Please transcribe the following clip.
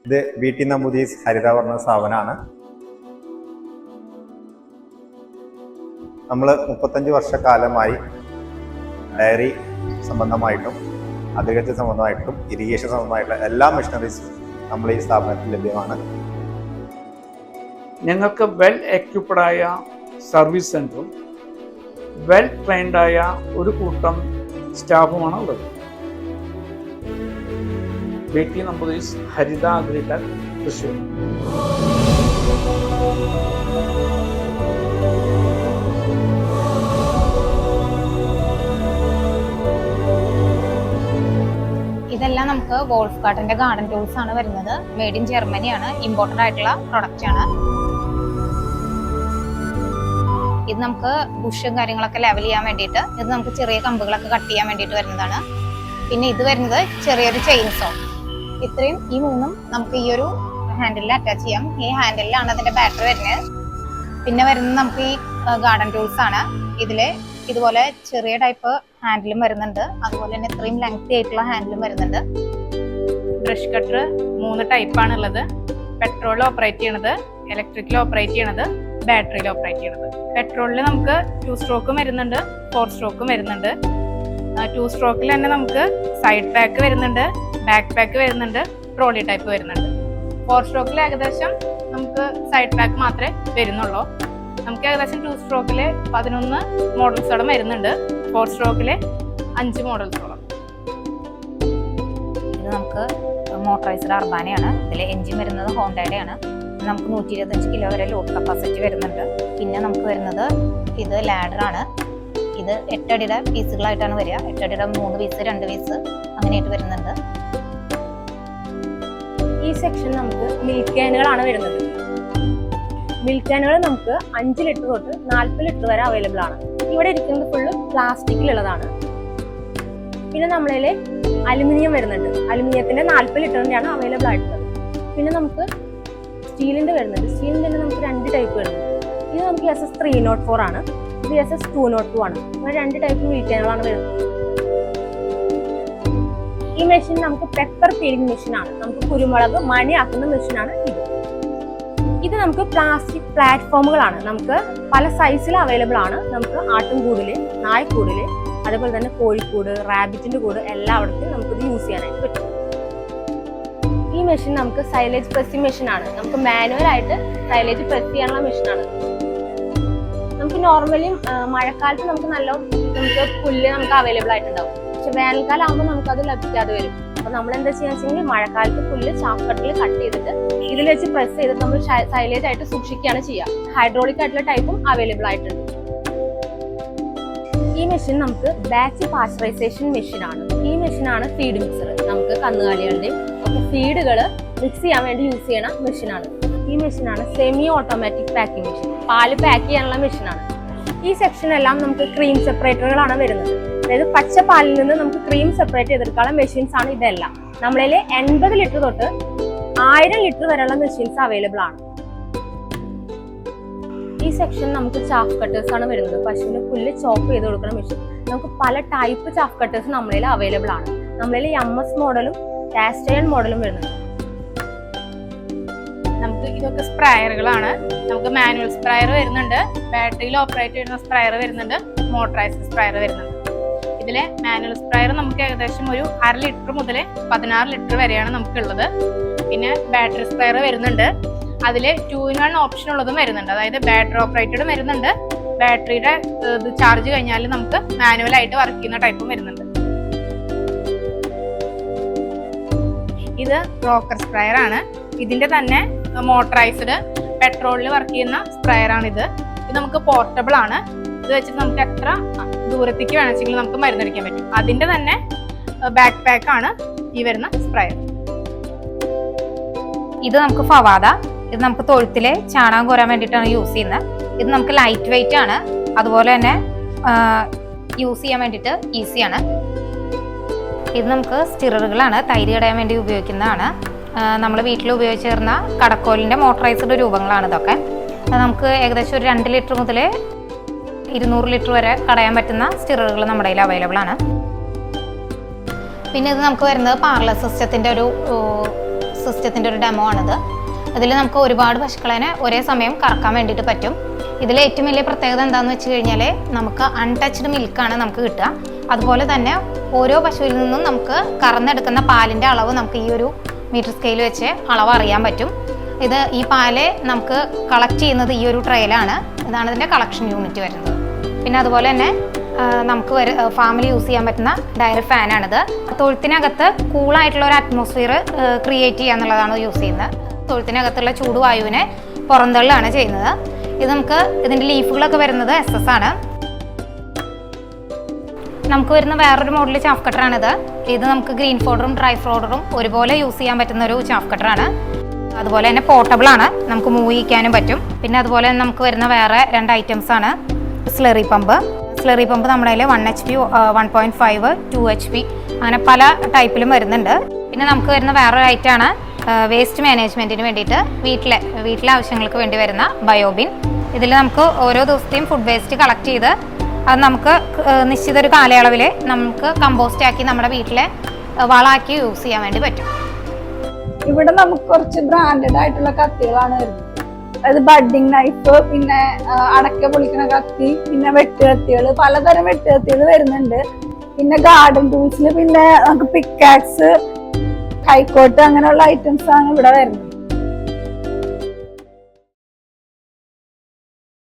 ഇത് BT നമ്പൂതിരീസ് ഹരിത പറഞ്ഞ സ്ഥാപനമാണ്. നമ്മൾ 35 വർഷക്കാലമായി ഡയറി സംബന്ധമായിട്ടും അഗ്രികൾച്ചർ സംബന്ധമായിട്ടും ഇറിഗേഷൻ സംബന്ധമായിട്ടുള്ള എല്ലാ മെഷീനറീസും നമ്മൾ ഈ സ്ഥാപനത്തിൽ ലഭ്യമാണ്. ഞങ്ങൾക്ക് വെൽ എക്യുപ്ഡായ സർവീസ് സെൻറ്ററും വെൽ ട്രെയിൻഡായ ഒരു കൂട്ടം സ്റ്റാഫുമാണ് ഉള്ളത്. BT നമ്പൂതിരീസ് ഹരിത അഗ്രിടെക് തൃശ്ശൂർ. ഇതെല്ലാം നമുക്ക് വോൾഫ് കാർട്ടിന്റെ ഗാർഡൻ ടൂൾസ് ആണ് വരുന്നത്. മെയ്ഡ് ഇൻ ജർമ്മനിയാണ്, ഇമ്പോർട്ടഡ് ആയിട്ടുള്ള പ്രൊഡക്റ്റ് ആണ്. ഇത് നമുക്ക് ബുഷും കാര്യങ്ങളൊക്കെ ലെവൽ ചെയ്യാൻ വേണ്ടിയിട്ട്, ഇത് നമുക്ക് ചെറിയ കമ്പുകളൊക്കെ കട്ട് ചെയ്യാൻ വേണ്ടിയിട്ട് വരുന്നതാണ്. പിന്നെ ഇത് വരുന്നത് ചെറിയൊരു ചെയിൻസോ. ഇത്രയും ഈ മൂന്നും നമുക്ക് ഈ ഒരു ഹാൻഡിലിൽ അറ്റാച്ച് ചെയ്യാം. ഈ ഹാൻഡിലാണ് അതിന്റെ ബാറ്ററി വരുന്നത്. പിന്നെ വരുന്നത് നമുക്ക് ഈ ഗാർഡൻ ടൂൾസ് ആണ്. ഇതില് ഇതുപോലെ ചെറിയ ടൈപ്പ് ഹാൻഡിലും വരുന്നുണ്ട്, അതുപോലെ തന്നെ ഇത്രയും ലെങ്തി ആയിട്ടുള്ള ഹാൻഡിലും വരുന്നുണ്ട്. ബ്രഷ് കട്ടർ 3 ടൈപ്പാണ് ഉള്ളത്. പെട്രോളിൽ ഓപ്പറേറ്റ് ചെയ്യണത്, ഇലക്ട്രിക്കിൽ ഓപ്പറേറ്റ് ചെയ്യണത്, ബാറ്ററിയിൽ ഓപ്പറേറ്റ് ചെയ്യണത്. പെട്രോളിൽ നമുക്ക് 2 സ്ട്രോക്കും വരുന്നുണ്ട്, 4 സ്ട്രോക്കും വരുന്നുണ്ട്. 2 സ്ട്രോക്കിൽ തന്നെ നമുക്ക് സൈഡ് പാക്ക് വരുന്നുണ്ട്, ബാക്ക് പാക്ക് വരുന്നുണ്ട്, ട്രോളി ടൈപ്പ് വരുന്നുണ്ട്. 4 സ്ട്രോക്കിൽ ഏകദേശം നമുക്ക് സൈഡ് പാക്ക് മാത്രമേ വരുന്നുള്ളൂ. നമുക്ക് ഏകദേശം 2 സ്ട്രോക്കിൽ 11 മോഡൽസോളം വരുന്നുണ്ട്, 4 സ്ട്രോക്കിൽ 5 മോഡൽസോളം. ഇത് നമുക്ക് മോട്ടറൈസ്ഡ് അർബാനയാണ്. ഇതിൽ എഞ്ചിൻ വരുന്നത് ഹോണ്ടയുടെ ആണ്. നമുക്ക് 125 കിലോ വരെ ലോഡ് കപ്പാസിറ്റി വരുന്നുണ്ട്. പിന്നെ നമുക്ക് വരുന്നത് ഇത് ലാഡറാണ്. ഇത് 8 അടിയുടെ പീസുകളായിട്ടാണ് വരിക. 8 അടിയുടെ 3 പീസ് 2 പീസ് അങ്ങനെയായിട്ട് വരുന്നുണ്ട്. ഈ സെക്ഷൻ നമുക്ക് മിൽക്ക് ക്യാനുകളാണ് വരുന്നത്. മിൽക്ക് ക്യാനുകൾ നമുക്ക് 5 ലിറ്റർ തൊട്ട് 40 ലിറ്റർ വരെ അവൈലബിൾ ആണ്. ഇവിടെ ഇരിക്കുന്നത് ഫുള്ള് പ്ലാസ്റ്റിക്കിലുള്ളതാണ്. പിന്നെ നമ്മളിൽ അലുമിനിയം വരുന്നുണ്ട്. അലുമിനിയത്തിന്റെ 40 ലിറ്ററിന്റെയാണ് അവൈലബിൾ ആയിട്ടുള്ളത്. പിന്നെ നമുക്ക് സ്റ്റീലിന്റെ വരുന്നുണ്ട്. സ്റ്റീലിന്റെ തന്നെ നമുക്ക് 2 ടൈപ്പ് വരുന്നുണ്ട്. ഇത് നമുക്ക് SS 304 ആണ്, ഇത് SS 202 ആണ്. അങ്ങനെ 2 ടൈപ്പ് മിൽക്ക് ക്യാനുകളാണ് വരുന്നത്. ഈ മെഷീൻ നമുക്ക് പെപ്പർ പീലിംഗ് മെഷീൻ ആണ്. നമുക്ക് കുരുമുളക് മണിയാക്കുന്ന മെഷീനാണ് ഇത്. ഇത് നമുക്ക് പ്ലാസ്റ്റിക് പ്ലാറ്റ്ഫോമുകളാണ്. നമുക്ക് പല സൈസിൽ അവൈലബിൾ ആണ്. നമുക്ക് ആട്ടിൻകൂടില്, നായ്ക്കൂടില്, അതേപോലെ തന്നെ കോഴിക്കൂട്, റാബിറ്റിന്റെ കൂട് എല്ലായിടത്തും നമുക്കിത് യൂസ് ചെയ്യാനായിട്ട് പറ്റും. ഈ മെഷീൻ നമുക്ക് സൈലേജ് പ്രസ്സിംഗ് മെഷീൻ ആണ്. നമുക്ക് മാനുവൽ ആയിട്ട് സൈലേജ് പ്രസ് ചെയ്യാനുള്ള മെഷീനാണ്. നമുക്ക് നോർമലി മഴക്കാലത്ത് നമുക്ക് പുല്ല് നമുക്ക് അവൈലബിൾ ആയിട്ടുണ്ടാവും. പക്ഷെ വേനൽക്കാലം ആകുമ്പോൾ നമുക്കത് ലഭിക്കാതെ വരും. അപ്പൊ നമ്മൾ എന്താ ചെയ്യാന്ന് വെച്ചെങ്കിൽ മഴക്കാലത്ത് പുല്ല് ചാക്കട്ടിൽ കട്ട് ചെയ്തിട്ട് ഇതിൽ വെച്ച് പ്രസ് ചെയ്തിട്ട് നമ്മൾ സൈലേജ് ആയിട്ട് സൂക്ഷിക്കുകയാണ് ചെയ്യുക. ഹൈഡ്രോളിക് ആയിട്ടുള്ള ടൈപ്പും അവൈലബിൾ ആയിട്ടുണ്ട്. ഈ മെഷീൻ നമുക്ക് ബാച്ച് പാസ്ചറൈസേഷൻ മെഷീൻ ആണ്. ഈ മെഷീനാണ് ഫീഡ് മിക്സർ. നമുക്ക് കന്നുകാലികളുടെയും ഒക്കെ ഫീഡുകൾ മിക്സ് ചെയ്യാൻ വേണ്ടി യൂസ് ചെയ്യണ മെഷീനാണ്. ഈ മെഷീനാണ് സെമി ഓട്ടോമാറ്റിക് പാക്കിംഗ് മെഷീൻ. പാല് പാക്ക് ചെയ്യാനുള്ള മെഷീനാണ്. ഈ സെക്ഷനെല്ലാം നമുക്ക് ക്രീം സെപ്പറേറ്ററുകളാണ് വരുന്നത്. അതായത് പച്ച പാലിൽ നിന്ന് നമുക്ക് ക്രീം സെപ്പറേറ്റ് ചെയ്തെടുക്കാനുള്ള മെഷീൻസ് ആണ് ഇതെല്ലാം. നമ്മളിൽ 80 ലിറ്റർ തൊട്ട് 1000 ലിറ്റർ വരെയുള്ള മെഷീൻസ് അവൈലബിൾ ആണ്. ഈ സെക്ഷൻ നമുക്ക് ചാഫ് കട്ടേഴ്സ് ആണ് വരുന്നത്. പശുവിന് പുല്ല് ചോപ്പ് ചെയ്ത് കൊടുക്കുന്ന മെഷീൻ. നമുക്ക് പല ടൈപ്പ് ചാഫ് കട്ടേഴ്സ് നമ്മളിൽ അവൈലബിൾ ആണ്. നമ്മളിൽ MS മോഡലും കാസ്റ്റ് അയൺ മോഡലും വരുന്നുണ്ട്. നമുക്ക് ഇതൊക്കെ സ്പ്രയറുകളാണ്. നമുക്ക് മാനുവൽ സ്പ്രയർ വരുന്നുണ്ട്, ബാറ്ററിയിൽ ഓപ്പറേറ്റ് ചെയ്യുന്ന സ്പ്രയർ വരുന്നുണ്ട്, മോട്ടറൈസ്ഡ് സ്പ്രയർ വരുന്നുണ്ട്. ഇതിലെ മാനുവൽ സ്പ്രയർ നമുക്ക് ഏകദേശം ഒരു 1/2 ലിറ്റർ മുതൽ 16 ലിറ്റർ വരെയാണ് നമുക്കുള്ളത്. പിന്നെ ബാറ്ററി സ്പ്രയർ വരുന്നുണ്ട്. അതിൽ 2-in-1 ഓപ്ഷൻ ഉള്ളതും വരുന്നുണ്ട്. അതായത് ബാറ്ററി ഓപ്പറേറ്റഡും വരുന്നുണ്ട്, ബാറ്ററിയുടെ ചാർജ് കഴിഞ്ഞാൽ നമുക്ക് മാനുവലായിട്ട് വർക്ക് ചെയ്യുന്ന ടൈപ്പും വരുന്നുണ്ട്. ഇത് റോക്കർ സ്പ്രയർ ആണ്. ഇതിന്റെ തന്നെ മോട്ടറൈസ്ഡ് പെട്രോളിൽ വർക്ക് ചെയ്യുന്ന സ്പ്രയർ ആണ് ഇത്. ഇത് നമുക്ക് പോർട്ടബിൾ ആണ്. ഇത് വെച്ചിട്ട് നമുക്ക് എത്ര ദൂരത്തേക്ക് വേണമെങ്കിലും നമുക്ക് മരുന്നടിക്കാൻ പറ്റും. അതിന്റെ തന്നെ ബാക്ക് പാക്ക് ആണ് ഈ വരുന്ന സ്പ്രയർ. ഇത് നമുക്ക് ഫവാദ. ഇത് നമുക്ക് തൊഴുത്തിലെ ചാണകം കോരാൻ വേണ്ടിയിട്ടാണ് യൂസ് ചെയ്യുന്നത്. ഇത് നമുക്ക് ലൈറ്റ് വെയിറ്റ് ആണ്, അതുപോലെ തന്നെ യൂസ് ചെയ്യാൻ വേണ്ടിയിട്ട് ഈസിയാണ്. ഇത് നമുക്ക് സ്റ്റിററുകളാണ്, തൈര് കടയാൻ വേണ്ടി ഉപയോഗിക്കുന്നതാണ്. നമ്മൾ വീട്ടിൽ ഉപയോഗിച്ച് വരുന്ന കടക്കോലിൻ്റെ മോട്ടറൈസ്ഡ് രൂപങ്ങളാണ് ഇതൊക്കെ. നമുക്ക് ഏകദേശം ഒരു 2 ലിറ്റർ മുതൽ 200 ലിറ്റർ വരെ കടയാൻ പറ്റുന്ന സ്റ്റിററുകൾ നമ്മുടെ കയ്യിൽ അവൈലബിൾ ആണ്. പിന്നെ ഇത് നമുക്ക് വരുന്നത് പാർലർ സിസ്റ്റത്തിൻ്റെ ഒരു സിസ്റ്റത്തിൻ്റെ ഒരു ഡെമോ ആണിത്. ഇതിൽ നമുക്ക് ഒരുപാട് പശുക്കളെ ഒരേ സമയം കറക്കാൻ വേണ്ടിയിട്ട് പറ്റും. ഇതിൽ ഏറ്റവും വലിയ പ്രത്യേകത എന്താണെന്ന് വെച്ച് കഴിഞ്ഞാൽ നമുക്ക് അൺടച്ച്ഡ് മിൽക്കാണ് നമുക്ക് കിട്ടുക. അതുപോലെ തന്നെ ഓരോ പശുവിൽ നിന്നും നമുക്ക് കറന്നെടുക്കുന്ന പാലിൻ്റെ അളവ് നമുക്ക് ഈ ഒരു മീറ്റർ സ്കെയിൽ വെച്ച് അളവ് അറിയാൻ പറ്റും. ഈ പാല് നമുക്ക് കളക്ട് ചെയ്യുന്നത് ഈ ഒരു ട്രെയിലാണ്. ഇതാണ് ഇതിൻ്റെ കളക്ഷൻ യൂണിറ്റ് വരുന്നത്. പിന്നെ അതുപോലെ തന്നെ നമുക്ക് ഫാമിൽ യൂസ് ചെയ്യാൻ പറ്റുന്ന ഡയറി ഫാനാണിത്. തൊഴുത്തിനകത്ത് കൂളായിട്ടുള്ള ഒരു അറ്റ്മോസ്ഫിയർ ക്രിയേറ്റ് ചെയ്യുക എന്നുള്ളതാണ് യൂസ് ചെയ്യുന്നത്. തൊഴുത്തിനകത്തുള്ള ചൂടുവായുവിനെ പുറന്തള്ളുകയാണ് ചെയ്യുന്നത്. ഇത് നമുക്ക് ഇതിൻ്റെ ലീഫുകളൊക്കെ വരുന്നത് SS ആണ്. നമുക്ക് വരുന്ന വേറൊരു മോഡൽ ചാഫ് കട്ടറാണിത്. ഇത് നമുക്ക് ഗ്രീൻ ഫോഡറും ഡ്രൈ ഫോഡറും ഒരുപോലെ യൂസ് ചെയ്യാൻ പറ്റുന്ന ഒരു ചാഫ് കട്ടറാണ്. അതുപോലെ തന്നെ പോർട്ടബിൾ ആണ്, നമുക്ക് മൂവ് ചെയ്യിക്കാനും പറ്റും. പിന്നെ അതുപോലെ തന്നെ നമുക്ക് വരുന്ന വേറെ 2 ഐറ്റംസ് ആണ് സ്ലറി പമ്പ്. സ്ലറി പമ്പ് നമ്മുടെ കയ്യിൽ 1 HP, 1.5, 2 HP അങ്ങനെ പല ടൈപ്പിലും വരുന്നുണ്ട്. പിന്നെ നമുക്ക് വരുന്ന വേറൊരു ഐറ്റമാണ് വേസ്റ്റ് മാനേജ്മെൻറ്റിന് വേണ്ടിയിട്ട് വീട്ടിലെ ആവശ്യങ്ങൾക്ക് വേണ്ടി വരുന്ന ബയോബിൻ. ഇതിൽ നമുക്ക് ഓരോ ദിവസത്തെയും ഫുഡ് വേസ്റ്റ് കളക്ട് ചെയ്ത് അത് നമുക്ക് നിശ്ചിത ഒരു കാലയളവിൽ നമുക്ക് കമ്പോസ്റ്റ് ആക്കി നമ്മുടെ വീട്ടിലെ വളമാക്കി യൂസ് ചെയ്യാൻ വേണ്ടി പറ്റും. ഇവിടെ നമുക്ക് കുറച്ച് ബ്രാൻഡഡ് ആയിട്ടുള്ള കത്തികളാണ് വരുന്നത്. അതായത് ബഡ്ഡിങ് നൈഫ്, പിന്നെ അടക്ക പൊളിക്കണ കത്തി, പിന്നെ വെട്ടുകത്തികൾ, പലതരം വെട്ടുകത്തികൾ വരുന്നുണ്ട്. പിന്നെ ഗാർഡൻ ടൂൾസിൽ പിന്നെ നമുക്ക് പിക്കാക്സ്, കൈക്കോട്ട് അങ്ങനെയുള്ള ഐറ്റംസ് ആണ് ഇവിടെ വരുന്നത്.